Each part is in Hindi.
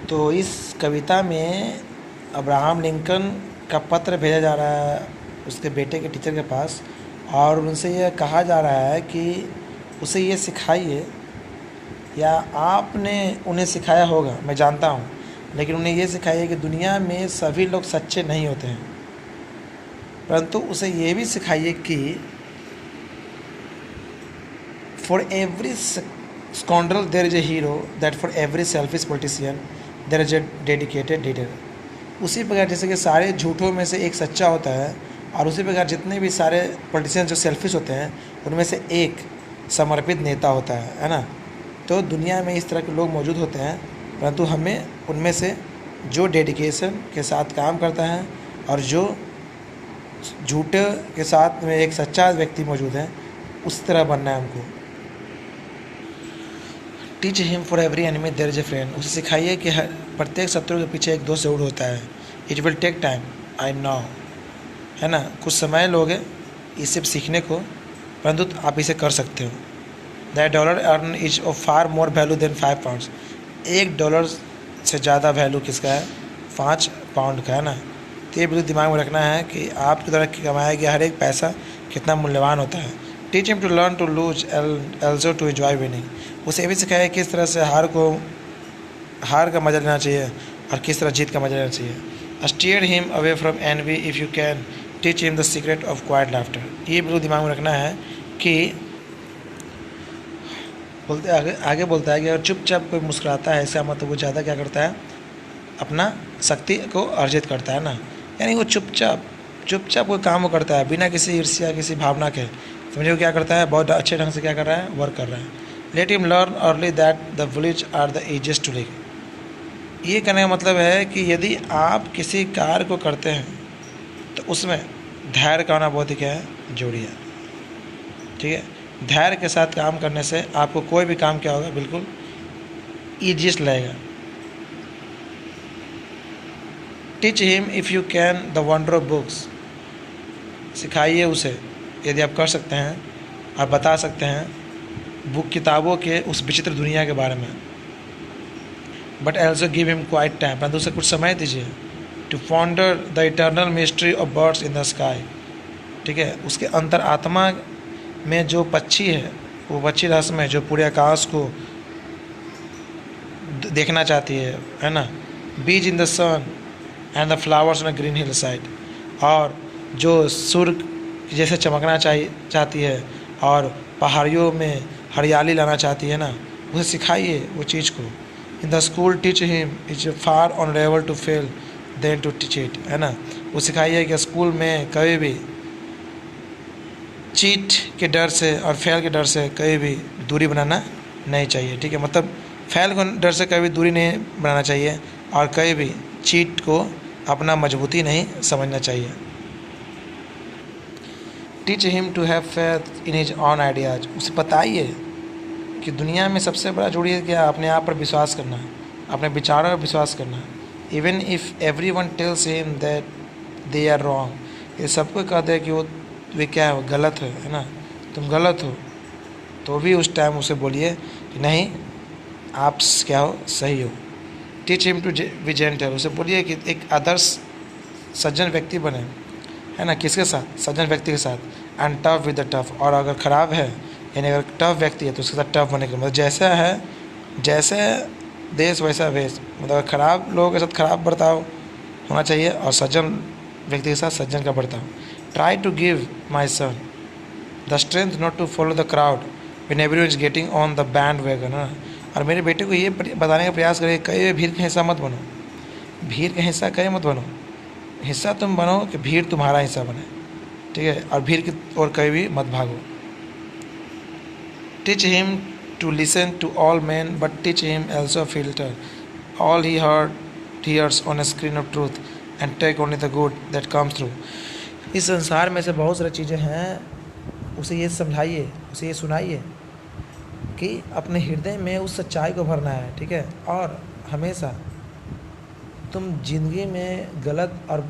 तो इस कविता में अब्राहम लिंकन का पत्र भेजा जा रहा है उसके बेटे के टीचर के पास, और उनसे यह कहा जा रहा है कि उसे ये सिखाइए, या आपने उन्हें सिखाया होगा मैं जानता हूँ, लेकिन उन्हें ये सिखाइए कि दुनिया में सभी लोग सच्चे नहीं होते हैं, परंतु उसे ये भी सिखाइए कि for every scoundrel there is a hero, that for every selfish politician there is a dedicated leader. उसी प्रकार जैसे कि सारे झूठों में से एक सच्चा होता है, और उसी प्रकार जितने भी सारे पॉलिटिशियन जो सेल्फिश होते हैं उनमें से एक समर्पित नेता होता है ना। तो दुनिया में इस तरह के लोग मौजूद होते हैं, परंतु हमें उनमें से जो डेडिकेशन के साथ काम करता है और जो झूठे के साथ में एक सच्चा व्यक्ति मौजूद है, उस तरह बनना है हमको। Teach him for every enemy there is a friend. उसे सिखाइए कि हर प्रत्येक शत्रु के पीछे एक दोस्त जरूर होता है। It will take time, I know, है ना, कुछ समय लोगे इसे सीखने को, परंतु आप इसे कर सकते हो। That dollar earn is of far more value than 5 pounds. $1 से ज़्यादा वैल्यू किसका है? 5 पाउंड का, है ना। तो ये बिल्कुल दिमाग में रखना है कि आपकी तरह कमाया गया हर एक पैसा कितना मूल्यवान होता है। Teach him to learn to lose also to enjoy winning. उसे ये भी सिखाया किस तरह से हार का मजा लेना चाहिए और किस तरह जीत का मजा लेना चाहिए। Steer him away from envy if you can, teach him the secret of quiet laughter. ये बिल्कुल दिमाग में रखना है कि आगे बोलता है कि अगर चुपचाप कोई मुस्कुराता है, इसका मतलब वो ज़्यादा क्या करता है, अपना शक्ति को अर्जित करता है ना। यानी वो चुपचाप कोई काम वो करता है बिना किसी ईर्ष्या किसी भावना के। समझे वो क्या करता है, बहुत अच्छे ढंग से क्या कर रहा है, वर्क कर रहा है। Let him learn early that the village are the easiest to live. ये कहने का मतलब है कि यदि आप किसी कार्य को करते हैं तो उसमें धैर्य का होना बहुत ही क्या है, जरूरी है। ठीक है, धैर्य के साथ काम करने से आपको कोई भी काम क्या होगा, बिल्कुल ईजिएस्ट लगेगा। Teach him if you can the wonder of books. सिखाइए उसे, यदि आप कर सकते हैं, आप बता सकते हैं किताबों के उस विचित्र दुनिया के बारे में। But also give him quiet time, परंतु उसे कुछ समय दीजिए। To ponder the eternal mystery of birds in the sky. ठीक है, उसके अंतर आत्मा में जो पक्षी है, वो पक्षी रस में जो पूरे आकाश को देखना चाहती है ना। Bees in the sun and the flowers on a green hill side. और जो सूर्य जैसे चमकना चाहती है और पहाड़ियों में हरियाली लाना चाहती है ना, उसे सिखाइए वो चीज़ को। In the school teach him is far honourable to fail than to teach it, है ना। वो सिखाइए कि स्कूल में कभी भी चीट के डर से और फेल के डर से कभी भी दूरी बनाना नहीं चाहिए। ठीक है, मतलब फेल के डर से कभी दूरी नहीं बनाना चाहिए और कभी भी चीट को अपना मजबूती नहीं समझना चाहिए। Teach him to have faith in his own ideas. उसे बताइए कि दुनिया में सबसे बड़ा जरूरी है क्या, अपने आप पर विश्वास करना, अपने विचारों पर विश्वास करना। Even if every one tells him that they are wrong. ये सबको कह दे कि वे क्या है, गलत है ना, तुम गलत हो, तो भी उस टाइम उसे बोलिए कि नहीं, आप क्या हो, सही हो। Teach him to be gentle. उसे बोलिए कि एक आदर्श सज्जन व्यक्ति बने, है ना, किसके साथ, सज्जन व्यक्ति के साथ। And tough with the tough. और अगर ख़राब है, यानी अगर टफ व्यक्ति है तो उसके साथ टफ बने के मतलब जैसा है, जैसे देश वैसा वेश। मतलब खराब लोगों के साथ खराब बर्ताव होना चाहिए और सज्जन व्यक्ति के साथ सज्जन का बर्ताव। Try to give my son the strength not to follow the crowd when everyone is getting on the bandwagon. और मेरे बेटे को ये बताने का प्रयास करिए, कहीं भीड़ का हिस्सा मत बनो, भीड़ का हिस्सा कहीं मत बनो। हिस्सा तुम बनो कि भीड़ तुम्हारा हिस्सा बने। ठीक है, और भीड़ की ओर कहीं भी मत भागो। Teach him to listen to all man but teach him also filter all he hears on a screen of truth and take only the good that comes through। इस संसार में से बहुत सारी चीज़ें हैं, उसे ये समझाइए, उसे ये सुनाइए कि अपने हृदय में उस सच्चाई को भरना है। ठीक है, और हमेशा तुम जिंदगी में गलत और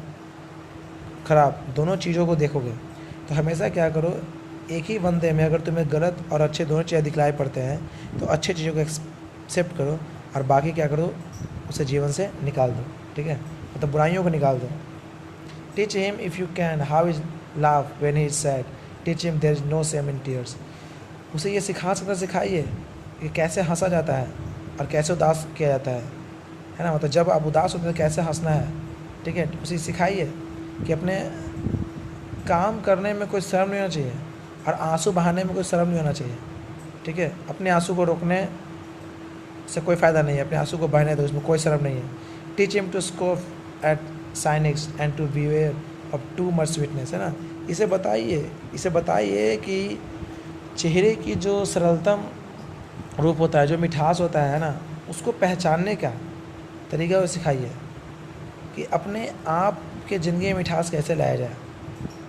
ख़राब दोनों चीज़ों को देखोगे तो हमेशा क्या करो, एक ही बंदे में अगर तुम्हें गलत और अच्छे दोनों चीज़ें दिखलाई पड़ते हैं तो अच्छे चीज़ों को एक्सेप्ट करो और बाकी क्या करो, उसे जीवन से निकाल दो, ठीक है, मतलब बुराइयों को निकाल दो। Teach him if you can how is laugh when he is sad, teach him there is no shame in tears. उसे ये सिखाइए कि कैसे हंसा जाता है और कैसे उदास किया जाता है ना, मतलब जब आप उदास होते हैं तो कैसे हंसना है, ठीक है। उसे सिखाइए कि अपने काम करने में कोई शर्म नहीं होना चाहिए और आंसू बहाने में कोई शर्म नहीं होना चाहिए, ठीक है। अपने आंसू को रोकने से कोई फ़ायदा नहीं है, अपने आंसू को बहने दो, इसमें कोई शर्म नहीं है। Teach him to scoff at cynics and to beware of too much sweetness, है ना। इसे बताइए कि चेहरे की जो सरलतम रूप होता है, जो मिठास होता है ना, उसको पहचानने का तरीका वो सिखाइए कि अपने आप के ज़िंदगी में मिठास कैसे लाया जाए,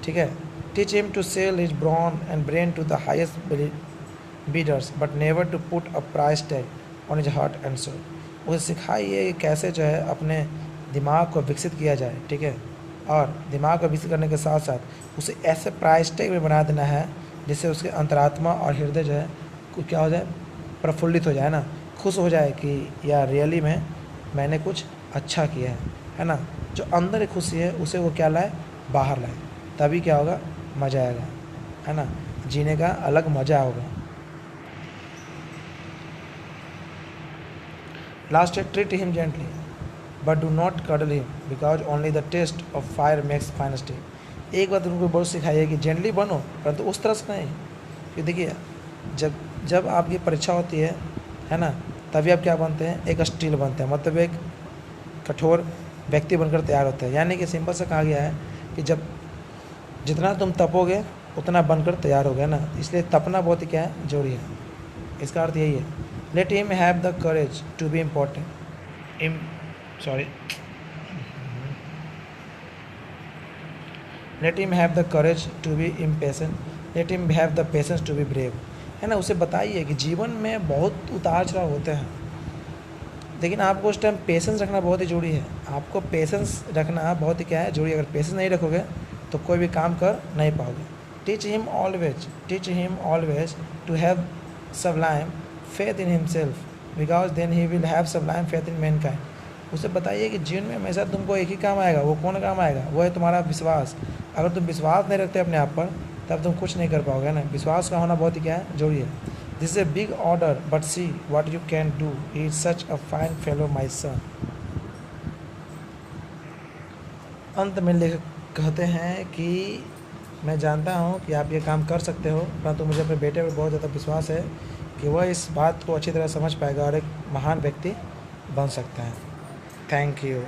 ठीक है। Teach him to sell his brain to the highest bidders but never to put a price tag on his heart and soul. उसे सिखाइए कि कैसे जो है अपने दिमाग को विकसित किया जाए, ठीक है, और दिमाग को विकसित करने के साथ साथ उसे ऐसे प्राइस टैग में बना देना है जिससे उसके अंतरात्मा और हृदय जो है क्या हो जाए, प्रफुल्लित हो जाए ना, खुश हो जाए कि यार रियली में मैंने कुछ अच्छा किया है ना। जो अंदर की खुशी है उसे वो क्या लाए, बाहर लाए, तभी क्या होगा, मज़ा आएगा, है ना, जीने का अलग मज़ा होगा। लास्ट है, treat him gently but do not cuddle him because only the test of fire makes finest tea. एक बात उनको बहुत सिखाइए कि जेंटली बनो, परंतु उस तरह से नहीं कि देखिए जब आपकी परीक्षा होती है ना, तभी आप क्या बनते हैं, एक स्टील बनते हैं, मतलब एक कठोर व्यक्ति बनकर तैयार होते हैं। यानी कि सिंपल से कहा गया है कि जब जितना तुम तपोगे उतना बनकर तैयार होगे ना, इसलिए तपना बहुत ही क्या है, जरूरी है। इसका अर्थ यही है, let him have the courage to be let him have the courage to be impatient, let him have the patience to be brave, है ना। उसे बताइए कि जीवन में बहुत उतार चढ़ाव होते हैं, लेकिन आपको उस टाइम पेशेंस रखना बहुत ही जरूरी है। आपको पेशेंस रखना बहुत ही क्या है, जरूरी है। अगर पेशेंस नहीं रखोगे तो कोई भी काम कर नहीं पाओगे। Teach him always to have sublime faith in himself because then he will have sublime faith in mankind. उसे बताइए कि जीवन में हमेशा तुमको एक ही काम आएगा, वो कौन काम आएगा, वो है तुम्हारा विश्वास। अगर तुम विश्वास नहीं रखते अपने आप पर तब तुम कुछ नहीं कर पाओगे ना। विश्वास का होना बहुत ही क्या है, जरूरी है। This is a big order but see what you can do, he is such a fine fellow my son. अंत में लेखक कहते हैं कि मैं जानता हूँ कि आप ये काम कर सकते हो, परंतु मुझे अपने बेटे पर बहुत ज़्यादा विश्वास है कि वह इस बात को अच्छी तरह समझ पाएगा और एक महान व्यक्ति बन सकता है। Thank you.